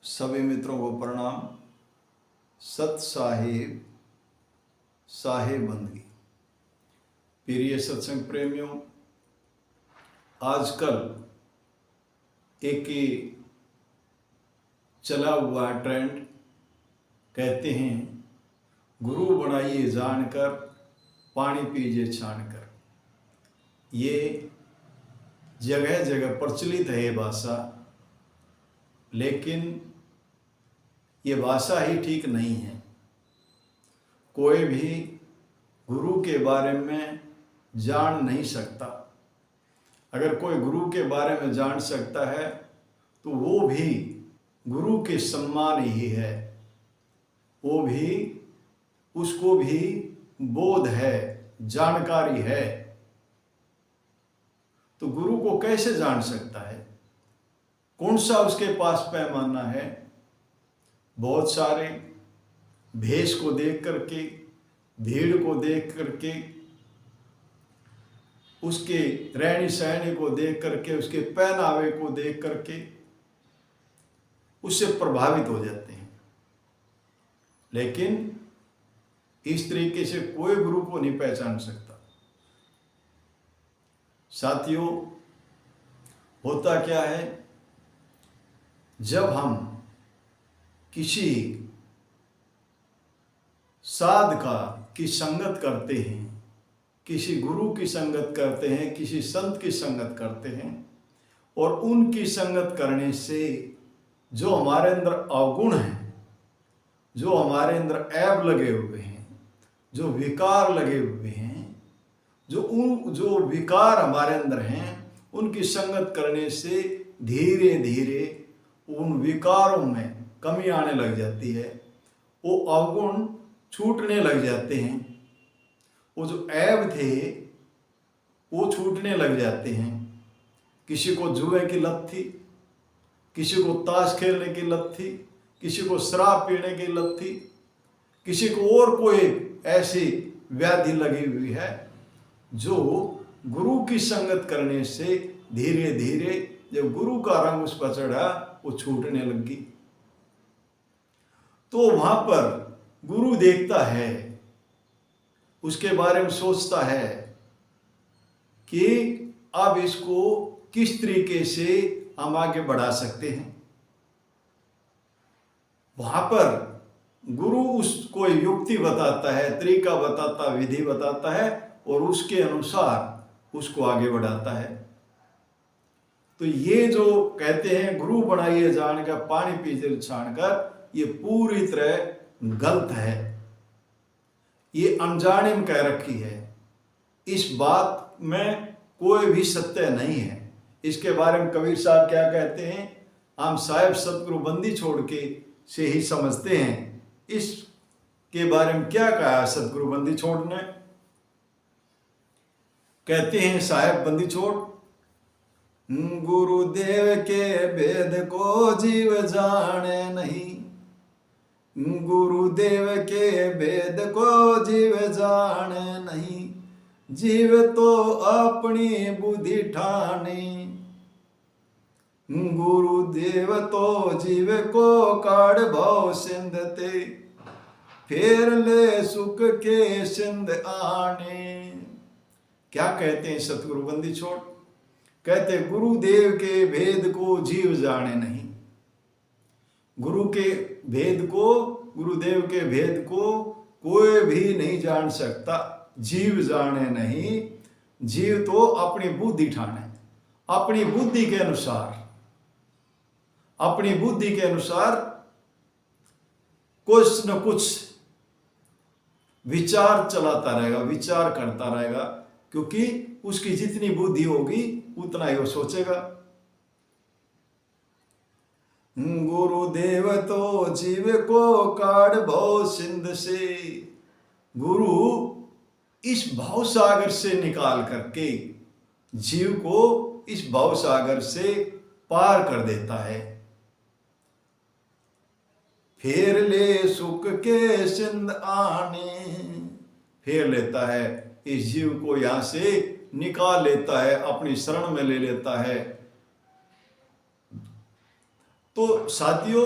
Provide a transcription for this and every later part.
सभी मित्रों को प्रणाम। सत साहिब साहिब बंदगी। प्रिय सत्संग प्रेमियों, आजकल एक चला हुआ ट्रेंड, कहते हैं गुरु बनाइए जानकर, पानी पीजिए छानकर। ये जगह जगह प्रचलित है ये भाषा, लेकिन ये भाषा ही ठीक नहीं है। कोई भी गुरु के बारे में जान नहीं सकता। अगर कोई गुरु के बारे में जान सकता है तो वो भी गुरु के सम्मान ही है, वो भी उसको भी बोध है, जानकारी है। तो गुरु को कैसे जान सकता है? कौन सा उसके पास पैमाना है? बहुत सारे भेष को देख करके, भीड़ को देख करके, उसके रहनी सहनी को देख करके, उसके पहनावे को देख करके उससे प्रभावित हो जाते हैं। लेकिन इस तरीके से कोई गुरु को नहीं पहचान सकता। साथियों, होता क्या है, जब हम किसी साधका की संगत करते हैं, किसी गुरु की संगत करते हैं, किसी संत की संगत करते हैं, और उनकी संगत करने से जो हमारे अंदर अवगुण हैं, जो हमारे अंदर ऐब लगे हुए हैं, जो विकार लगे हुए हैं, जो विकार हमारे अंदर हैं, उनकी संगत करने से धीरे धीरे उन विकारों में कमी आने लग जाती है। वो अवगुण छूटने लग जाते हैं, वो जो ऐब थे वो छूटने लग जाते हैं। किसी को जुए की लत थी, किसी को ताश खेलने की लत थी, किसी को शराब पीने की लत थी, किसी को और कोई ऐसी व्याधि लगी हुई है, जो गुरु की संगत करने से धीरे धीरे जब गुरु का रंग उस पर चढ़ा, वो छूटने लगी। तो वहां पर गुरु देखता है, उसके बारे में सोचता है कि अब इसको किस तरीके से हम आगे बढ़ा सकते हैं। वहां पर गुरु उसको युक्ति बताता है, तरीका बताता, विधि बताता है, और उसके अनुसार उसको आगे बढ़ाता है। तो ये जो कहते हैं गुरु बनाइए जानकर, पानी पीजिए छानकर, ये पूरी तरह गलत है। ये अनजाने में कह रखी है। इस बात में कोई भी सत्य नहीं है। इसके बारे में कबीर साहब क्या कहते हैं, हम साहिब सतगुरु बंदी छोड़ के से ही समझते हैं। इसके बारे में क्या कहा सतगुरु बंदी छोड़ने? कहते हैं साहिब बंदी छोड़, गुरुदेव के भेद को जीव जाने नहीं, गुरुदेव के भेद को जीव जाने नहीं, जीव तो अपनी बुद्धि ठाने, गुरुदेव तो जीव को काढ़ भव सिंध ते, फेर ले सुख के सिंध आने। क्या कहते हैं सतगुरु बंदी छोड़? कहते गुरुदेव के भेद को जीव जाने नहीं। गुरु के भेद को, गुरुदेव के भेद को कोई भी नहीं जान सकता, जीव जाने नहीं। जीव तो अपनी बुद्धि ठाने, अपनी बुद्धि के अनुसार, अपनी बुद्धि के अनुसार कुछ न कुछ विचार चलाता रहेगा, विचार करता रहेगा, क्योंकि उसकी जितनी बुद्धि होगी उतना ही वो सोचेगा। गुरुदेव तो जीव को काढ़ भव सिंध से, गुरु इस भव सागर से निकाल करके जीव को इस भव सागर से पार कर देता है। फेर ले सुख के सिंध आने, फेर लेता है, इस जीव को यहां से निकाल लेता है, अपनी शरण में ले लेता है। तो साथियों,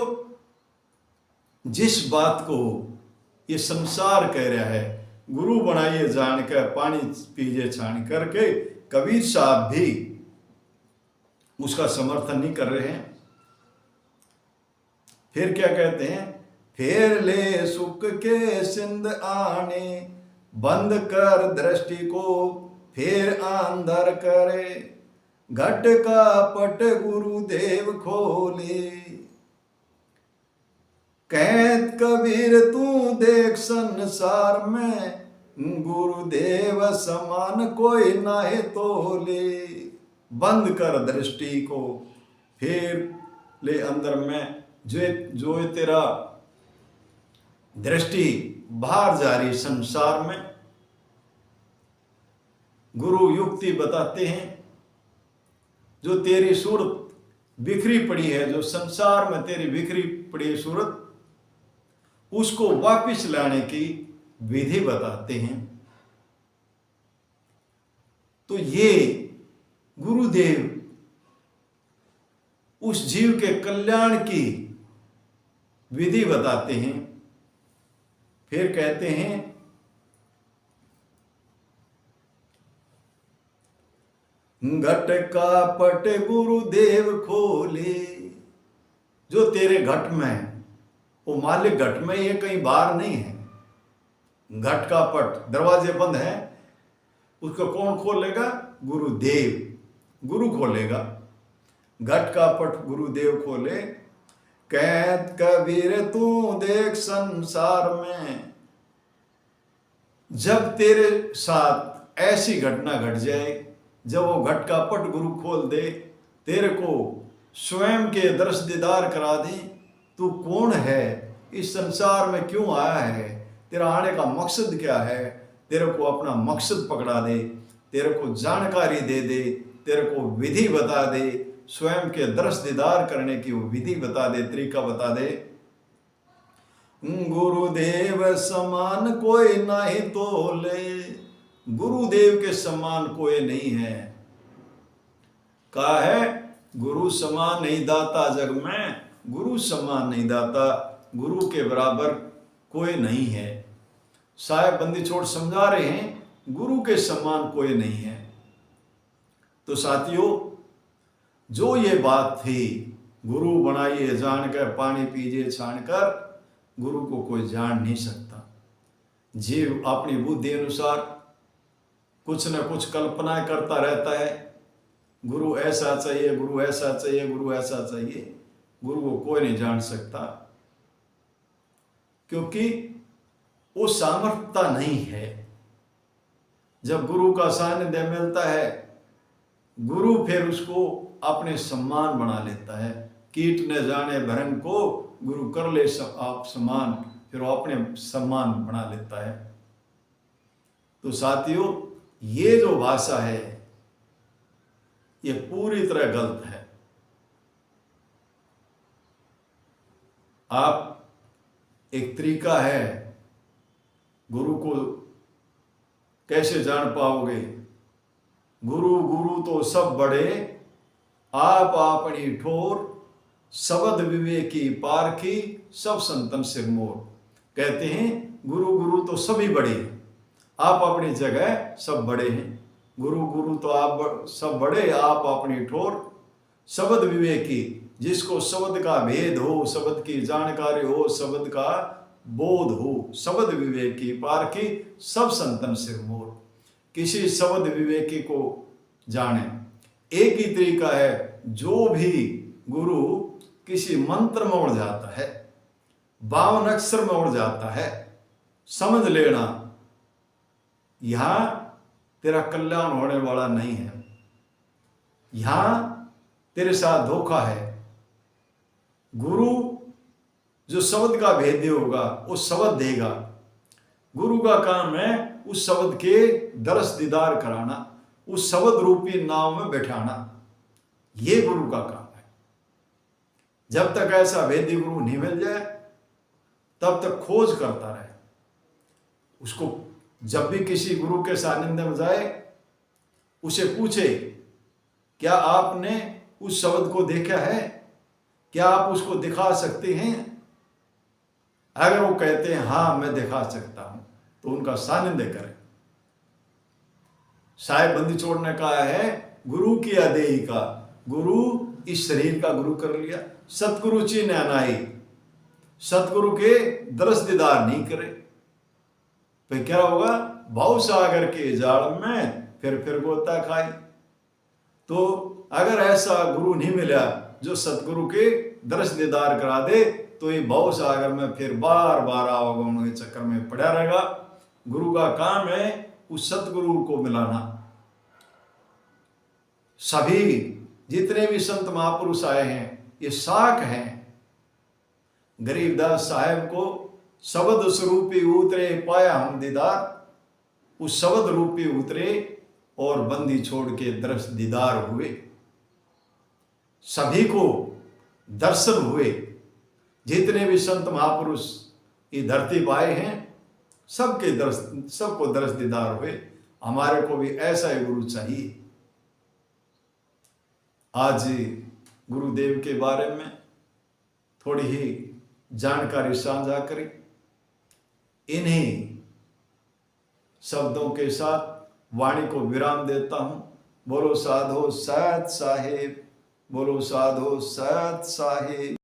जिस बात को ये संसार कह रहा है, गुरु बनाइए जान कर पानी पीजिए छान करके, कबीर साहब भी उसका समर्थन नहीं कर रहे हैं। फिर क्या कहते हैं, फेर ले सुख के सिंध आने, बंद कर दृष्टि को फिर अंदर करे, घट का पट गुरुदेव खोले, कहत कबीर तू देख संसार में, गुरुदेव समान कोई नाहे तोले, बंद कर दृष्टि को फिर ले अंदर में, जो तेरा दृष्टि बाहर जा रही संसार में। गुरु युक्ति बताते हैं, जो तेरी सूरत बिखरी पड़ी है, जो संसार में तेरी बिखरी पड़ी सूरत, उसको वापिस लाने की विधि बताते हैं। तो ये गुरुदेव उस जीव के कल्याण की विधि बताते हैं। फिर कहते हैं, घट का पट गुरुदेव खोले, जो तेरे घट में है वो मालिक घट में, ये कहीं बाहर नहीं है। घट का पट, दरवाजे बंद है, उसको कौन खोलेगा? गुरुदेव, गुरु खोलेगा। घट का पट गुरुदेव खोले, कहत कबीर तू देख संसार में। जब तेरे साथ ऐसी घटना घट जाए, जब वो घट का पट गुरु खोल दे, तेरे को स्वयं के दर्श दीदार करा दे, तू कौन है, इस संसार में क्यों आया है, तेरा आने का मकसद क्या है, तेरे को अपना मकसद पकड़ा दे, तेरे को जानकारी दे दे, तेरे को विधि बता दे, स्वयं के दर्श दीदार करने की वो विधि बता दे, तरीका बता दे। गुरुदेव समान कोई नहीं तोले, गुरुदेव के समान कोई नहीं है। कहा है, गुरु समान नहीं दाता जग में, गुरु समान नहीं दाता, गुरु के बराबर कोई नहीं है। साहेब बंदी छोड़ समझा रहे हैं, गुरु के समान कोई नहीं है। तो साथियों, जो ये बात थी, गुरु बनाइए जानकर पानी पीजिए छानकर, गुरु को कोई जान नहीं सकता। जीव अपनी बुद्धि अनुसार कुछ न कुछ कल्पनाएं करता रहता है, गुरु ऐसा चाहिए, गुरु ऐसा चाहिए, गुरु ऐसा चाहिए। गुरु को कोई नहीं जान सकता, क्योंकि वो सामर्थ्यता नहीं है। जब गुरु का सानिध्य मिलता है, गुरु फिर उसको अपने सम्मान बना लेता है। कीट न जाने भरंग को, गुरु कर ले आप सम्मान, फिर वो अपने सम्मान बना लेता है। तो साथियों, ये जो भाषा है, ये पूरी तरह गलत है। आप एक तरीका है, गुरु को कैसे जान पाओगे? गुरु गुरु तो सब बड़े, आप अपनी ठोर, शब्द विवेकी पारखी, सब संतन सिरमोर। कहते हैं गुरु गुरु तो सभी बड़े हैं, आप अपनी जगह सब बड़े हैं। गुरु गुरु तो आप सब बड़े, आप अपनी ठोर, शब्द विवेकी, जिसको शब्द का भेद हो, शब्द की जानकारी हो, शब्द का बोध हो, शब्द विवेकी पारखी, सब संतन सिरमोर। किसी शब्द विवेकी को जाने। एक ही तरीका है, जो भी गुरु किसी मंत्र में उड़ जाता है, 52 अक्षर में उड़ जाता है, समझ लेना यहां तेरा कल्याण होने वाला नहीं है, यहां तेरे साथ धोखा है। गुरु जो शब्द का भेद्य होगा, वो शब्द देगा। गुरु का काम है उस शब्द के दर्श दीदार कराना, उस शब्द रूपी नाव में बैठाना। ये गुरु का काम है। जब तक ऐसा वेदी गुरु नहीं मिल जाए, तब तक खोज करता रहे। उसको जब भी किसी गुरु के सानिध्य में जाए, उसे पूछे, क्या आपने उस शब्द को देखा है? क्या आप उसको दिखा सकते हैं? अगर वो कहते हैं हाँ मैं दिखा सकता हूं, तो उनका सानिध्य करें। साहेब बंदी छोड़ने का है गुरु की अदेही का, गुरु इस शरीर का गुरु कर लिया, सतगुरु चिन्ह अनाई, सतगुरु के दरस दीदार नहीं करे, फिर क्या होगा? भाव सागर के जाल में फिर गोता खाई। तो अगर ऐसा गुरु नहीं मिला जो सतगुरु के दरस दीदार करा दे, तो ये भाव सागर में फिर बार बार आवागमन के चक्कर में पड़ा रहेगा। गुरु का काम है उस सतगुरु को मिलाना। सभी जितने भी संत महापुरुष आए हैं ये साख हैं। गरीबदास साहेब को शब्द स्वरूपी उतरे पाया हम दीदार, उस शब्द रूपी उतरे और बंदी छोड़ के दरस दीदार हुए। सभी को दर्शन हुए, जितने भी संत महापुरुष ये धरती पाए हैं सबको दरस दीदार हुए। हमारे को भी ऐसा ही गुरु चाहिए। आज गुरुदेव के बारे में थोड़ी ही जानकारी साझा करी। इन्हीं शब्दों के साथ वाणी को विराम देता हूं। बोलो साधो सत साहेब, बोलो साधो सत साहेब।